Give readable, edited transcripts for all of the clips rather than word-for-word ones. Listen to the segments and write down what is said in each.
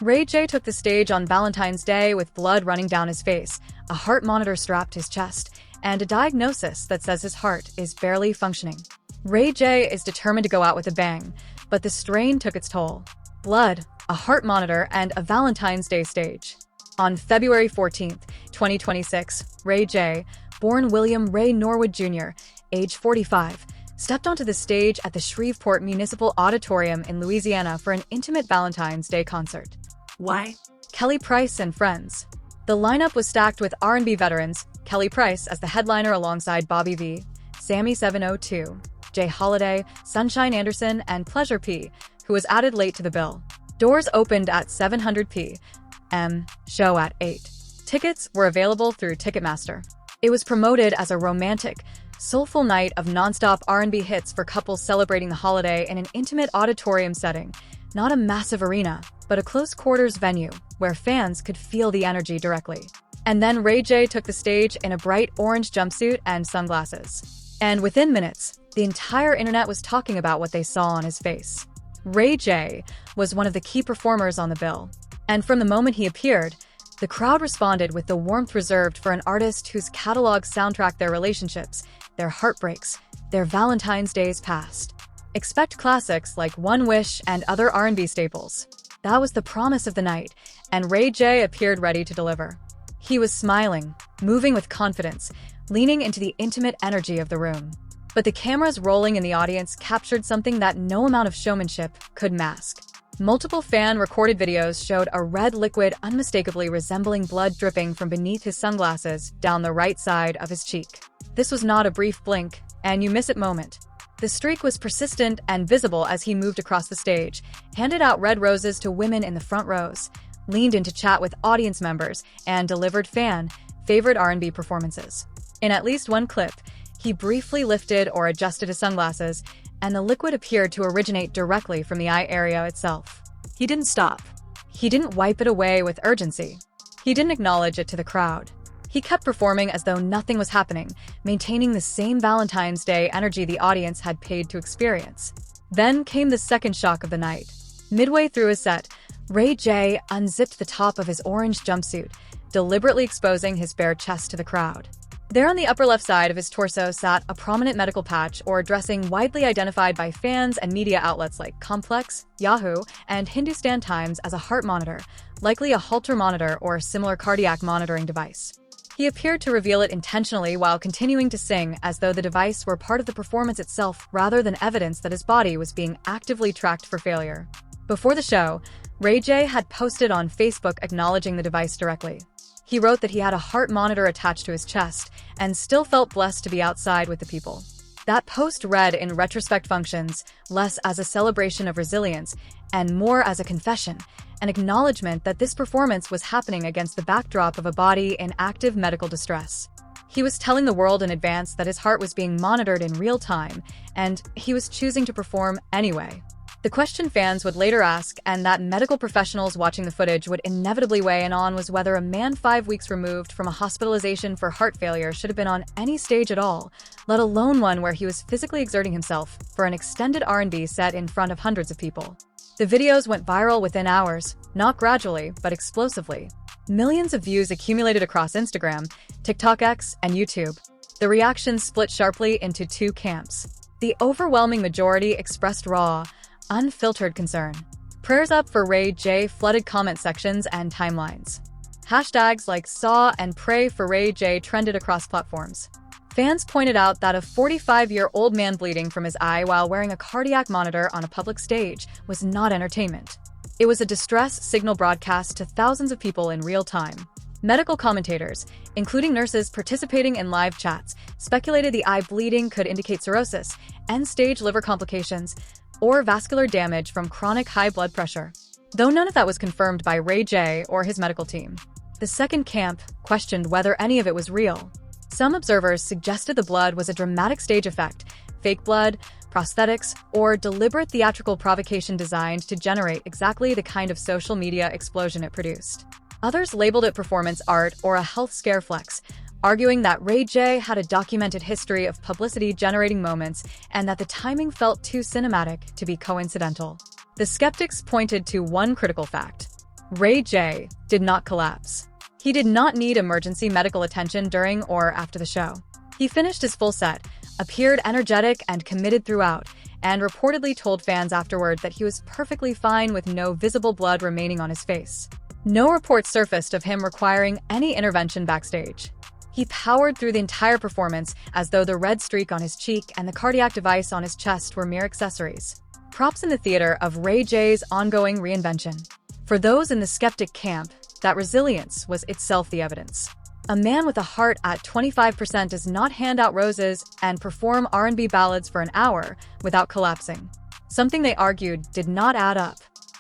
Ray J took the stage on Valentine's Day with blood running down his face, a heart monitor strapped to his chest, and a diagnosis that says his heart is barely functioning. Ray J is determined to go out with a bang, but the strain took its toll. Blood, a heart monitor, and a Valentine's Day stage. On February 14, 2026, Ray J, born William Ray Norwood Jr., age 45, stepped onto the stage at the Shreveport Municipal Auditorium in Louisiana for an intimate Valentine's Day concert. Why? Kelly Price and friends. The lineup was stacked with R&B veterans, Kelly Price as the headliner alongside Bobby V, Sammy 702, Jay Holiday, Sunshine Anderson, and Pleasure P, who was added late to the bill. Doors opened at 700 p.m., show at 8. Tickets were available through Ticketmaster. It was promoted as a romantic, soulful night of nonstop R&B hits for couples celebrating the holiday in an intimate auditorium setting, not a massive arena, but a close-quarters venue where fans could feel the energy directly. And then Ray J took the stage in a bright orange jumpsuit and sunglasses. And within minutes, the entire internet was talking about what they saw on his face. Ray J was one of the key performers on the bill. And from the moment he appeared, the crowd responded with the warmth reserved for an artist whose catalog soundtracked their relationships, their heartbreaks, their Valentine's Days past. Expect classics like One Wish and other R&B staples. That was the promise of the night, and Ray J appeared ready to deliver. He was smiling, moving with confidence, leaning into the intimate energy of the room. But the cameras rolling in the audience captured something that no amount of showmanship could mask. Multiple fan-recorded videos showed a red liquid unmistakably resembling blood dripping from beneath his sunglasses down the right side of his cheek. This was not a brief blink, and you miss it moment. The streak was persistent and visible as he moved across the stage, handed out red roses to women in the front rows, leaned in to chat with audience members, and delivered fan-favorite R&B performances. In at least one clip, he briefly lifted or adjusted his sunglasses, and the liquid appeared to originate directly from the eye area itself. He didn't stop. He didn't wipe it away with urgency. He didn't acknowledge it to the crowd. He kept performing as though nothing was happening, maintaining the same Valentine's Day energy the audience had paid to experience. Then came the second shock of the night. Midway through his set, Ray J unzipped the top of his orange jumpsuit, deliberately exposing his bare chest to the crowd. There on the upper left side of his torso sat a prominent medical patch or dressing widely identified by fans and media outlets like Complex, Yahoo, and Hindustan Times as a heart monitor, likely a Holter monitor or similar cardiac monitoring device. He appeared to reveal it intentionally while continuing to sing as though the device were part of the performance itself rather than evidence that his body was being actively tracked for failure. Before the show, Ray J had posted on Facebook acknowledging the device directly. He wrote that he had a heart monitor attached to his chest and still felt blessed to be outside with the people. That post read in retrospect functions less as a celebration of resilience and more as a confession, an acknowledgement that this performance was happening against the backdrop of a body in active medical distress. He was telling the world in advance that his heart was being monitored in real time, and he was choosing to perform anyway. The question fans would later ask, and that medical professionals watching the footage would inevitably weigh in on, was whether a man 5 weeks removed from a hospitalization for heart failure should have been on any stage at all, let alone one where he was physically exerting himself for an extended R&B set in front of hundreds of people. The videos went viral within hours, not gradually, but explosively. Millions of views accumulated across Instagram, TikTok X, and YouTube. The reactions split sharply into two camps. The overwhelming majority expressed raw, unfiltered concern. Prayers up for Ray J flooded comment sections and timelines. Hashtags like "Saw" and "Pray for Ray J" trended across platforms. Fans pointed out that a 45-year-old man bleeding from his eye while wearing a cardiac monitor on a public stage was not entertainment. It was a distress signal broadcast to thousands of people in real time. Medical commentators, including nurses participating in live chats, speculated the eye bleeding could indicate cirrhosis, end-stage liver complications, or vascular damage from chronic high blood pressure, though none of that was confirmed by Ray J or his medical team. The second camp questioned whether any of it was real. Some observers suggested the blood was a dramatic stage effect, fake blood, prosthetics, or deliberate theatrical provocation designed to generate exactly the kind of social media explosion it produced. Others labeled it performance art or a health scare flex, arguing that Ray J had a documented history of publicity-generating moments and that the timing felt too cinematic to be coincidental. The skeptics pointed to one critical fact. Ray J did not collapse. He did not need emergency medical attention during or after the show. He finished his full set, appeared energetic and committed throughout, and reportedly told fans afterward that he was perfectly fine with no visible blood remaining on his face. No reports surfaced of him requiring any intervention backstage. He powered through the entire performance as though the red streak on his cheek and the cardiac device on his chest were mere accessories. Props in the theater of Ray J's ongoing reinvention. For those in the skeptic camp, that resilience was itself the evidence. A man with a heart at 25% does not hand out roses and perform R&B ballads for an hour without collapsing. Something they argued did not add up.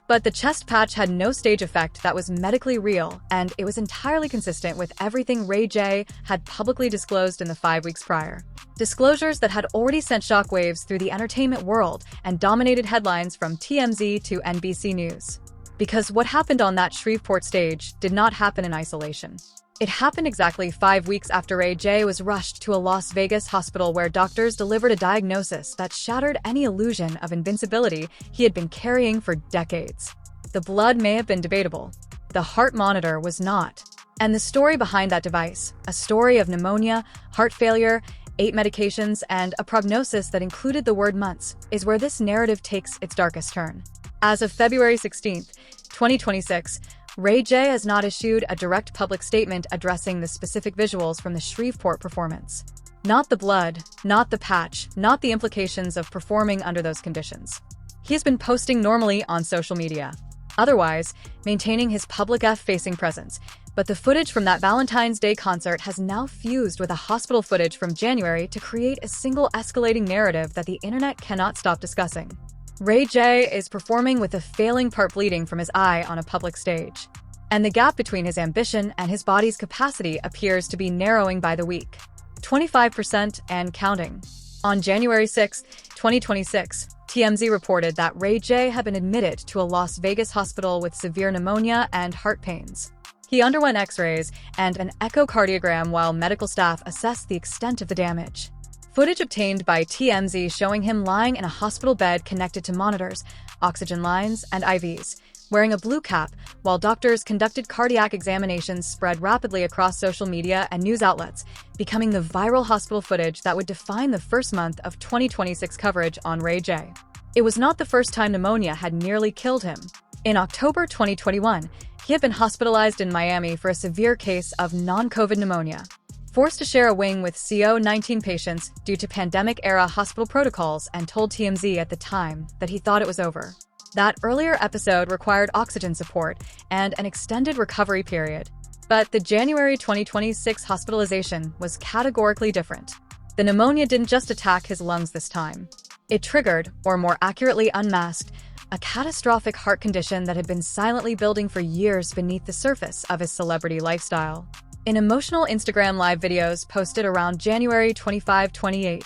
But the chest patch had no stage effect that was medically real, and it was entirely consistent with everything Ray J had publicly disclosed in the 5 weeks prior. Disclosures that had already sent shockwaves through the entertainment world and dominated headlines from TMZ to NBC News. Because what happened on that Shreveport stage did not happen in isolation. It happened exactly 5 weeks after Ray J was rushed to a Las Vegas hospital where doctors delivered a diagnosis that shattered any illusion of invincibility he had been carrying for decades. The blood may have been debatable. The heart monitor was not. And the story behind that device, a story of pneumonia, heart failure, 8 medications, and a prognosis that included the word months, is where this narrative takes its darkest turn. As of February 16, 2026, Ray J has not issued a direct public statement addressing the specific visuals from the Shreveport performance. Not the blood, not the patch, not the implications of performing under those conditions. He has been posting normally on social media, otherwise maintaining his public F-facing presence, but the footage from that Valentine's Day concert has now fused with a hospital footage from January to create a single escalating narrative that the internet cannot stop discussing. Ray J is performing with a failing part bleeding from his eye on a public stage. And the gap between his ambition and his body's capacity appears to be narrowing by the week. 25% and counting. On January 6, 2026, TMZ reported that Ray J had been admitted to a Las Vegas hospital with severe pneumonia and heart pains. He underwent x-rays and an echocardiogram while medical staff assessed the extent of the damage. Footage obtained by TMZ showing him lying in a hospital bed connected to monitors, oxygen lines, and IVs, wearing a blue cap, while doctors conducted cardiac examinations spread rapidly across social media and news outlets, becoming the viral hospital footage that would define the first month of 2026 coverage on Ray J. It was not the first time pneumonia had nearly killed him. In October 2021, he had been hospitalized in Miami for a severe case of non-COVID pneumonia. Forced to share a wing with CO-19 patients due to pandemic-era hospital protocols, and told TMZ at the time that he thought it was over. That earlier episode required oxygen support and an extended recovery period. But the January 2026 hospitalization was categorically different. The pneumonia didn't just attack his lungs this time. It triggered, or more accurately unmasked, a catastrophic heart condition that had been silently building for years beneath the surface of his celebrity lifestyle. In emotional Instagram live videos posted around January 25-28,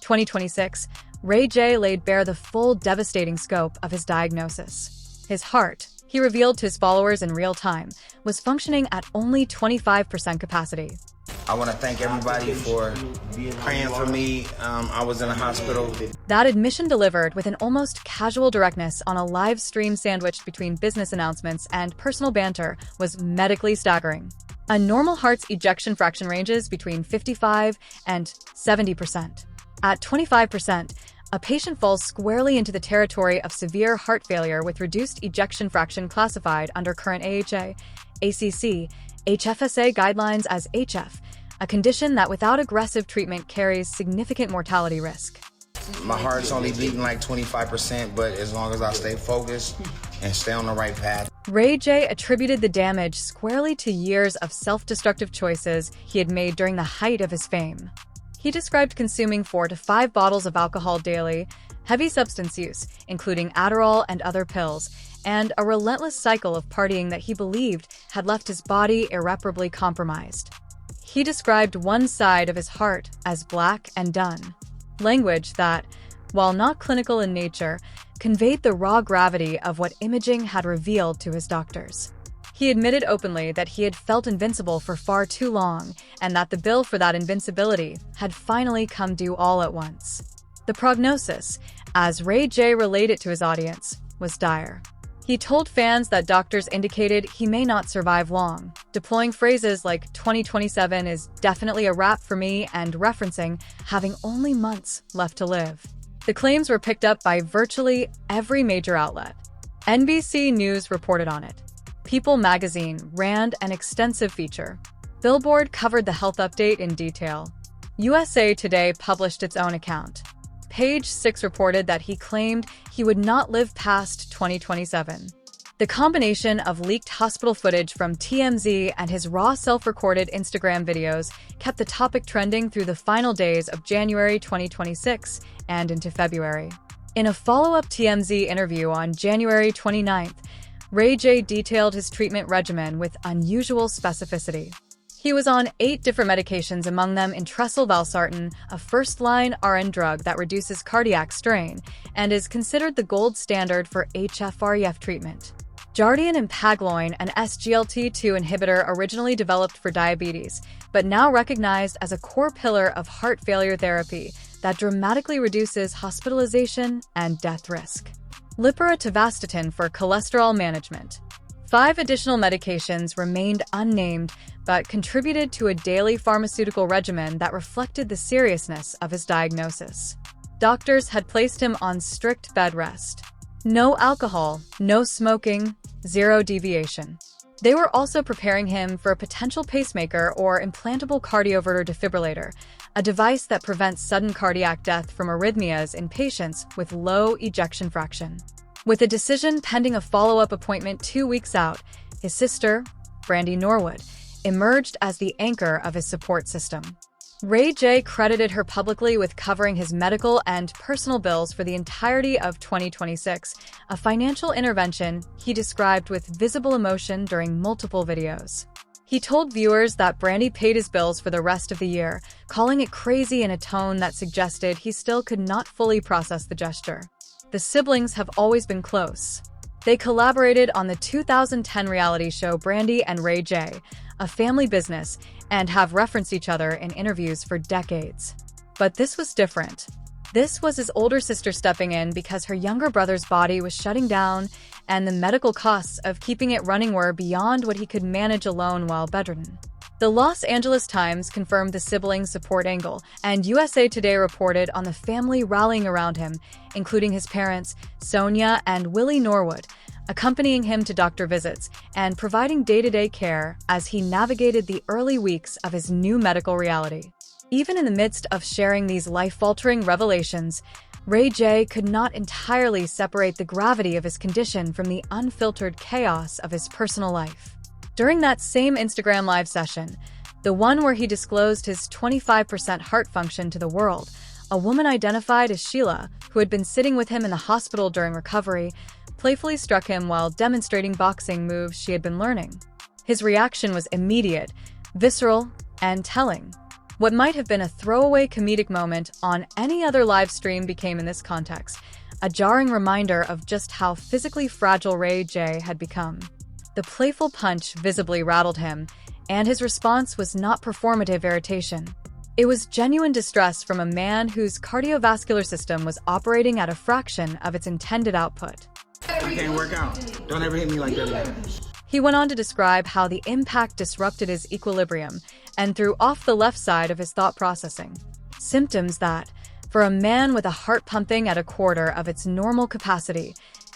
2026, Ray J laid bare the full devastating scope of his diagnosis. His heart, he revealed to his followers in real time, was functioning at only 25% capacity. I want to thank everybody for praying for me. I was in a hospital. That admission delivered with an almost casual directness on a live stream sandwiched between business announcements and personal banter was medically staggering. A normal heart's ejection fraction ranges between 55 and 70%. At 25%, a patient falls squarely into the territory of severe heart failure with reduced ejection fraction classified under current AHA, ACC, HFSA guidelines as HF, a condition that without aggressive treatment carries significant mortality risk. My heart's only beating like 25%, but as long as I stay focused and stay on the right path. Ray J attributed the damage squarely to years of self-destructive choices he had made during the height of his fame. He described consuming 4 to 5 bottles of alcohol daily, heavy substance use, including Adderall and other pills, and a relentless cycle of partying that he believed had left his body irreparably compromised. He described one side of his heart as black and done, language that, while not clinical in nature, conveyed the raw gravity of what imaging had revealed to his doctors. He admitted openly that he had felt invincible for far too long, and that the bill for that invincibility had finally come due all at once. The prognosis, as Ray J relayed it to his audience, was dire. He told fans that doctors indicated he may not survive long, deploying phrases like 2027 is definitely a wrap for me and referencing having only months left to live. The claims were picked up by virtually every major outlet. NBC News reported on it. People magazine ran an extensive feature. Billboard covered the health update in detail. USA Today published its own account. Page 6 reported that he claimed he would not live past 2027. The combination of leaked hospital footage from TMZ and his raw self-recorded Instagram videos kept the topic trending through the final days of January 2026 and into February. In a follow-up TMZ interview on January 29th, Ray J detailed his treatment regimen with unusual specificity. He was on 8 different medications, among them Entresil Valsartan, a first-line RN drug that reduces cardiac strain and is considered the gold standard for HFrEF treatment. Jardiance and Pagloin, an SGLT2 inhibitor originally developed for diabetes, but now recognized as a core pillar of heart failure therapy that dramatically reduces hospitalization and death risk. Liporatavastatin for cholesterol management. 5 additional medications remained unnamed, but contributed to a daily pharmaceutical regimen that reflected the seriousness of his diagnosis. Doctors had placed him on strict bed rest. No alcohol, no smoking, 0 deviation. They were also preparing him for a potential pacemaker or implantable cardioverter defibrillator, a device that prevents sudden cardiac death from arrhythmias in patients with low ejection fraction. With a decision pending a follow-up appointment 2 weeks out, his sister, Brandy Norwood, emerged as the anchor of his support system. Ray J credited her publicly with covering his medical and personal bills for the entirety of 2026, a financial intervention he described with visible emotion during multiple videos. He told viewers that Brandy paid his bills for the rest of the year, calling it crazy in a tone that suggested he still could not fully process the gesture. The siblings have always been close. They collaborated on the 2010 reality show Brandy and Ray J, a family business, and have referenced each other in interviews for decades. But this was different. This was his older sister stepping in because her younger brother's body was shutting down, and the medical costs of keeping it running were beyond what he could manage alone while bedridden. The Los Angeles Times confirmed the sibling support angle, and USA Today reported on the family rallying around him, including his parents, Sonia and Willie Norwood, accompanying him to doctor visits and providing day-to-day care as he navigated the early weeks of his new medical reality. Even in the midst of sharing these life-altering revelations, Ray J could not entirely separate the gravity of his condition from the unfiltered chaos of his personal life. During that same Instagram Live session, the one where he disclosed his 25% heart function to the world, a woman identified as Sheila, who had been sitting with him in the hospital during recovery, playfully struck him while demonstrating boxing moves she had been learning. His reaction was immediate, visceral, and telling. What might have been a throwaway comedic moment on any other live stream became, in this context, a jarring reminder of just how physically fragile Ray J had become. The playful punch visibly rattled him, and his response was not performative irritation. It was genuine distress from a man whose cardiovascular system was operating at a fraction of its intended output. I can't work out. Don't ever hit me like that again. He went on to describe how the impact disrupted his equilibrium and threw off the left side of his thought processing. Symptoms that, for a man with a heart pumping at a quarter of its normal capacity,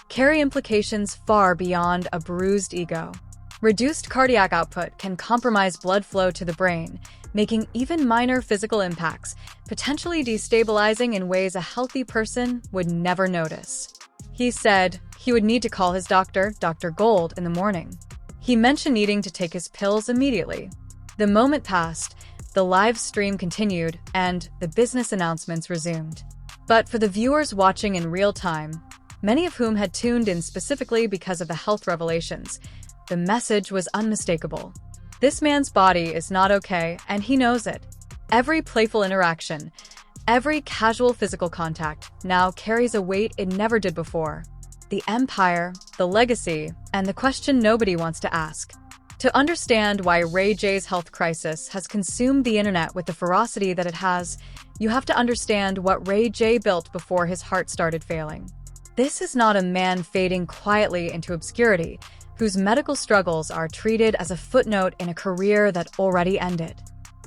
carry implications far beyond a bruised ego. Reduced cardiac output can compromise blood flow to the brain, making even minor physical impacts potentially destabilizing in ways a healthy person would never notice. He said he would need to call his doctor, Dr. Gold, in the morning. He mentioned needing to take his pills immediately. The moment passed, the live stream continued, and the business announcements resumed. But for the viewers watching in real time, many of whom had tuned in specifically because of the health revelations, the message was unmistakable. This man's body is not okay, and he knows it. Every playful interaction, every casual physical contact now carries a weight it never did before. The empire, the legacy, and the question nobody wants to ask. To understand why Ray J's health crisis has consumed the internet with the ferocity that it has, you have to understand what Ray J built before his heart started failing. This is not a man fading quietly into obscurity, whose medical struggles are treated as a footnote in a career that already ended.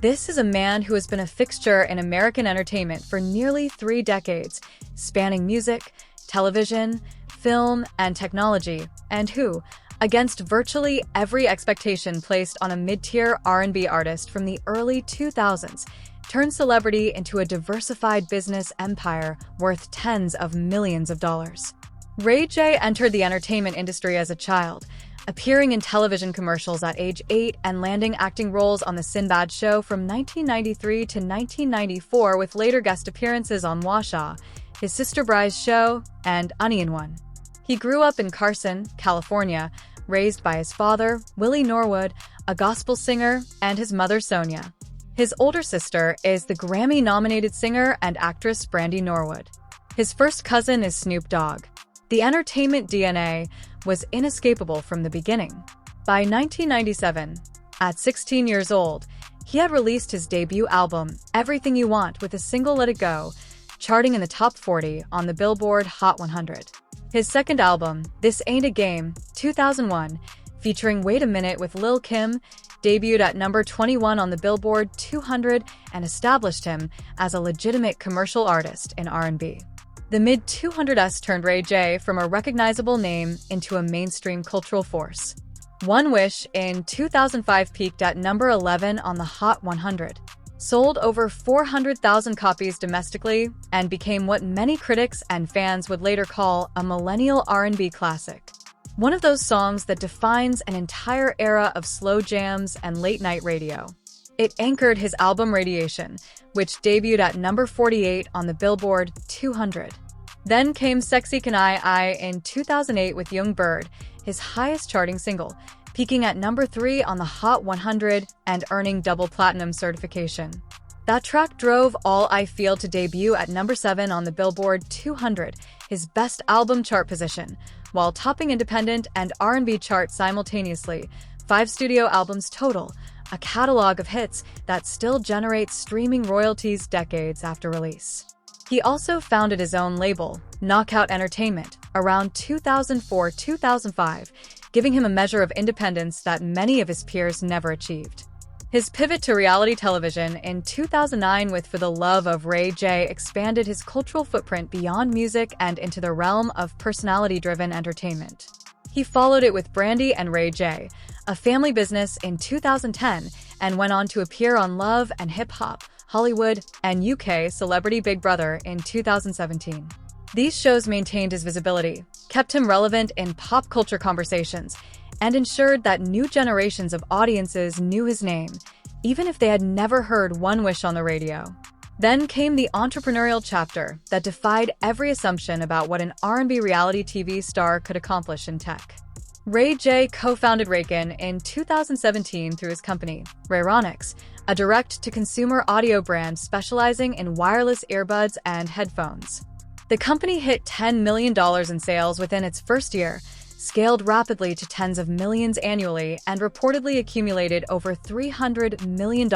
This is a man who has been a fixture in American entertainment for nearly 3 decades, spanning music, television, film, and technology, and who, against virtually every expectation placed on a mid-tier R&B artist from the early 2000s, turned celebrity into a diversified business empire worth tens of millions of dollars. Ray J entered the entertainment industry as a child, appearing in television commercials at age 8 and landing acting roles on The Sinbad Show from 1993 to 1994, with later guest appearances on Washa, His Sister Bry's Show, and Onion One. He grew up in Carson, California, raised by his father, Willie Norwood, a gospel singer, and his mother, Sonia. His older sister is the Grammy-nominated singer and actress Brandy Norwood. His first cousin is Snoop Dogg. The entertainment DNA was inescapable from the beginning. By 1997, at 16 years old, he had released his debut album, Everything You Want, with a single Let It Go, charting in the top 40 on the Billboard Hot 100. His second album, This Ain't a Game, 2001, featuring Wait a Minute with Lil' Kim, debuted at number 21 on the Billboard 200 and established him as a legitimate commercial artist in R&B. The mid-200s turned Ray J from a recognizable name into a mainstream cultural force. One Wish in 2005 peaked at number 11 on the Hot 100, sold over 400,000 copies domestically, and became what many critics and fans would later call a millennial R&B classic. One of those songs that defines an entire era of slow jams and late-night radio. It anchored his album Radiation, which debuted at number 48 on the Billboard 200. Then came Sexy Can I in 2008 with Young Bird, his highest charting single, peaking at number 3 on the Hot 100 and earning double platinum certification. That track drove All I Feel to debut at number 7 on the Billboard 200, his best album chart position, while topping independent and R&B charts simultaneously, 5 studio albums total, a catalog of hits that still generates streaming royalties decades after release. He also founded his own label, Knockout Entertainment, around 2004-2005, giving him a measure of independence that many of his peers never achieved. His pivot to reality television in 2009 with For the Love of Ray J expanded his cultural footprint beyond music and into the realm of personality-driven entertainment. He followed it with Brandy and Ray J, a family business, in 2010, and went on to appear on Love and Hip Hop, Hollywood, and UK Celebrity Big Brother in 2017. These shows maintained his visibility, kept him relevant in pop culture conversations, and ensured that new generations of audiences knew his name, even if they had never heard One Wish on the radio. Then came the entrepreneurial chapter that defied every assumption about what an R&B reality TV star could accomplish in tech. Ray J co-founded Raycon in 2017 through his company, Rayronics, a direct-to-consumer audio brand specializing in wireless earbuds and headphones. The company hit $10 million in sales within its first year, scaled rapidly to tens of millions annually, and reportedly accumulated over $300 million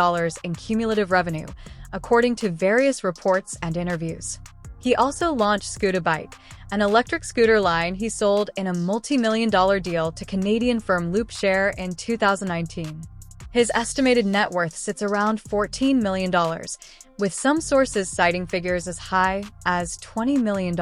in cumulative revenue, according to various reports and interviews. He also launched Scooter Bike, an electric scooter line he sold in a multi-million-dollar deal to Canadian firm Loopshare in 2019. His estimated net worth sits around $14 million, with some sources citing figures as high as $20 million.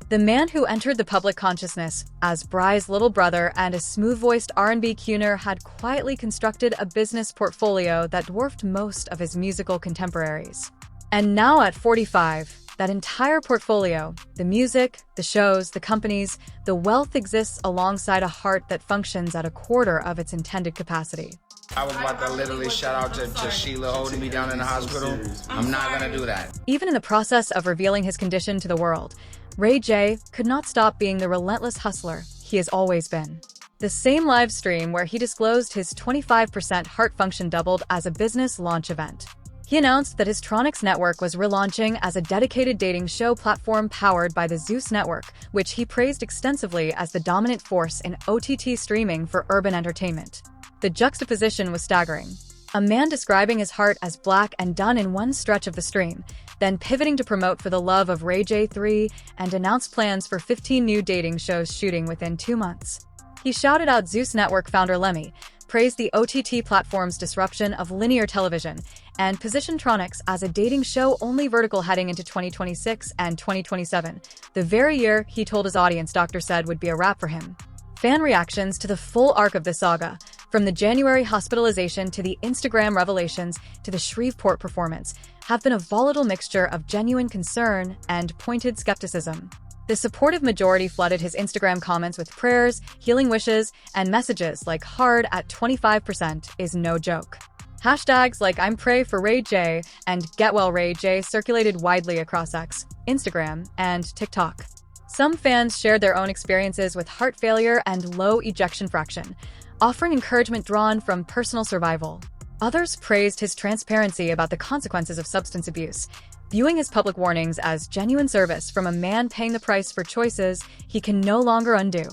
The man who entered the public consciousness as Bry's little brother and a smooth-voiced R&B crooner had quietly constructed a business portfolio that dwarfed most of his musical contemporaries. And now at 45, that entire portfolio, the music, the shows, the companies, the wealth exists alongside a heart that functions at a quarter of its intended capacity. I was about to literally shout out to Sheila holding me down in the hospital. I'm not gonna do that. Even in the process of revealing his condition to the world, Ray J could not stop being the relentless hustler he has always been. The same live stream where he disclosed his 25% heart function doubled as a business launch event. He announced that his Tronix network was relaunching as a dedicated dating show platform powered by the Zeus network, which he praised extensively as the dominant force in OTT streaming for urban entertainment. The juxtaposition was staggering. A man describing his heart as black and done in one stretch of the stream, then pivoting to promote For the Love of Ray J 3 and announced plans for 15 new dating shows shooting within 2 months. He shouted out Zeus Network founder Lemmy, praised the OTT platform's disruption of linear television, and positioned Tronix as a dating show-only vertical heading into 2026 and 2027, the very year he told his audience Dr. said would be a wrap for him. Fan reactions to the full arc of the saga, from the January hospitalization to the Instagram revelations to the Shreveport performance, have been a volatile mixture of genuine concern and pointed skepticism. The supportive majority flooded his Instagram comments with prayers, healing wishes, and messages like "hard at 25% is no joke." Hashtags like "I'm pray for Ray J" and "Get well Ray J" circulated widely across X, Instagram, and TikTok. Some fans shared their own experiences with heart failure and low ejection fraction, offering encouragement drawn from personal survival. Others praised his transparency about the consequences of substance abuse, viewing his public warnings as genuine service from a man paying the price for choices he can no longer undo.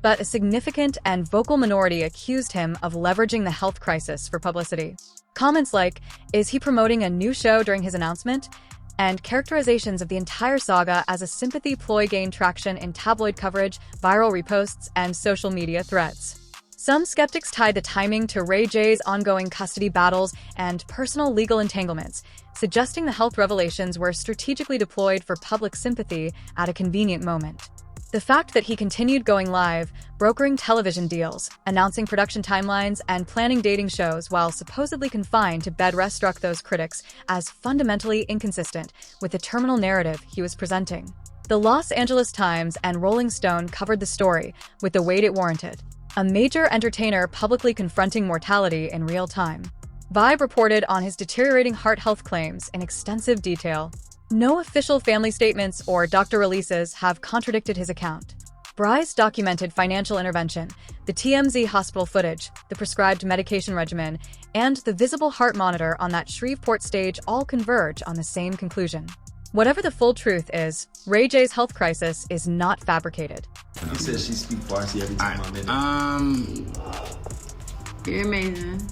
But a significant and vocal minority accused him of leveraging the health crisis for publicity. Comments like, "Is he promoting a new show during his announcement?" and characterizations of the entire saga as a sympathy ploy gained traction in tabloid coverage, viral reposts, and social media threads. Some skeptics tied the timing to Ray J's ongoing custody battles and personal legal entanglements, suggesting the health revelations were strategically deployed for public sympathy at a convenient moment. The fact that he continued going live, brokering television deals, announcing production timelines, and planning dating shows while supposedly confined to bed rest struck those critics as fundamentally inconsistent with the terminal narrative he was presenting. The Los Angeles Times and Rolling Stone covered the story with the weight it warranted, a major entertainer publicly confronting mortality in real time. Vibe reported on his deteriorating heart health claims in extensive detail. No official family statements or doctor releases have contradicted his account. Bryce documented financial intervention, the TMZ hospital footage, the prescribed medication regimen, and the visible heart monitor on that Shreveport stage all converge on the same conclusion. Whatever the full truth is, Ray J's health crisis is not fabricated. You said she speak Farsi every time I'm in it. You're amazing.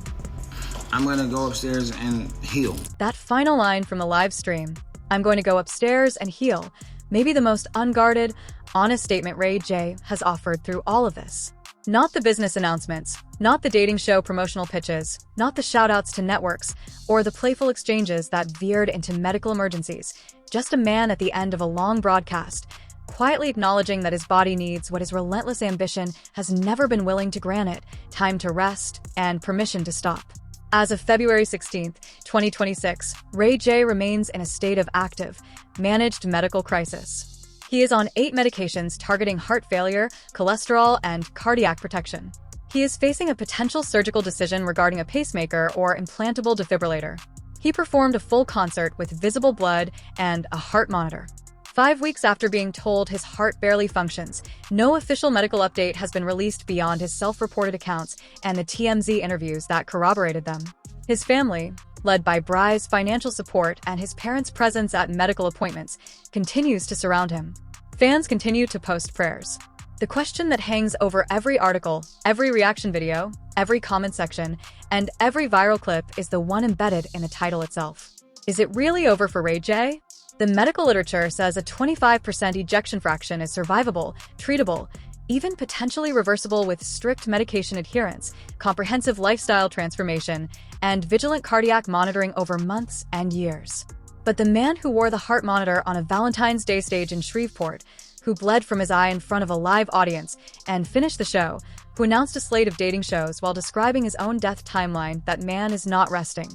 I'm gonna go upstairs and heal. That final line from the live stream, "I'm going to go upstairs and heal," may be the most unguarded, honest statement Ray J has offered through all of this. Not the business announcements, not the dating show promotional pitches, not the shout-outs to networks, or the playful exchanges that veered into medical emergencies. Just a man at the end of a long broadcast, quietly acknowledging that his body needs what his relentless ambition has never been willing to grant it: time to rest and permission to stop. As of February 16, 2026, Ray J remains in a state of active, managed medical crisis. He is on 8 medications targeting heart failure, cholesterol, and cardiac protection. He is facing a potential surgical decision regarding a pacemaker or implantable defibrillator. He performed a full concert with visible blood and a heart monitor. 5 weeks after being told his heart barely functions, no official medical update has been released beyond his self-reported accounts and the TMZ interviews that corroborated them. His family, led by Bry's financial support and his parents' presence at medical appointments, continues to surround him. Fans continue to post prayers. The question that hangs over every article, every reaction video, every comment section, and every viral clip is the one embedded in the title itself. Is it really over for Ray J? The medical literature says a 25% ejection fraction is survivable, treatable, even potentially reversible with strict medication adherence, comprehensive lifestyle transformation, and vigilant cardiac monitoring over months and years. But the man who wore the heart monitor on a Valentine's Day stage in Shreveport, who bled from his eye in front of a live audience and finished the show, who announced a slate of dating shows while describing his own death timeline, that man is not resting.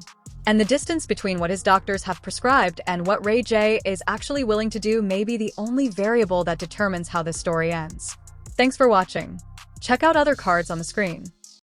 And the distance between what his doctors have prescribed and what Ray J is actually willing to do may be the only variable that determines how this story ends. Thanks for watching. Check out other cards on the screen.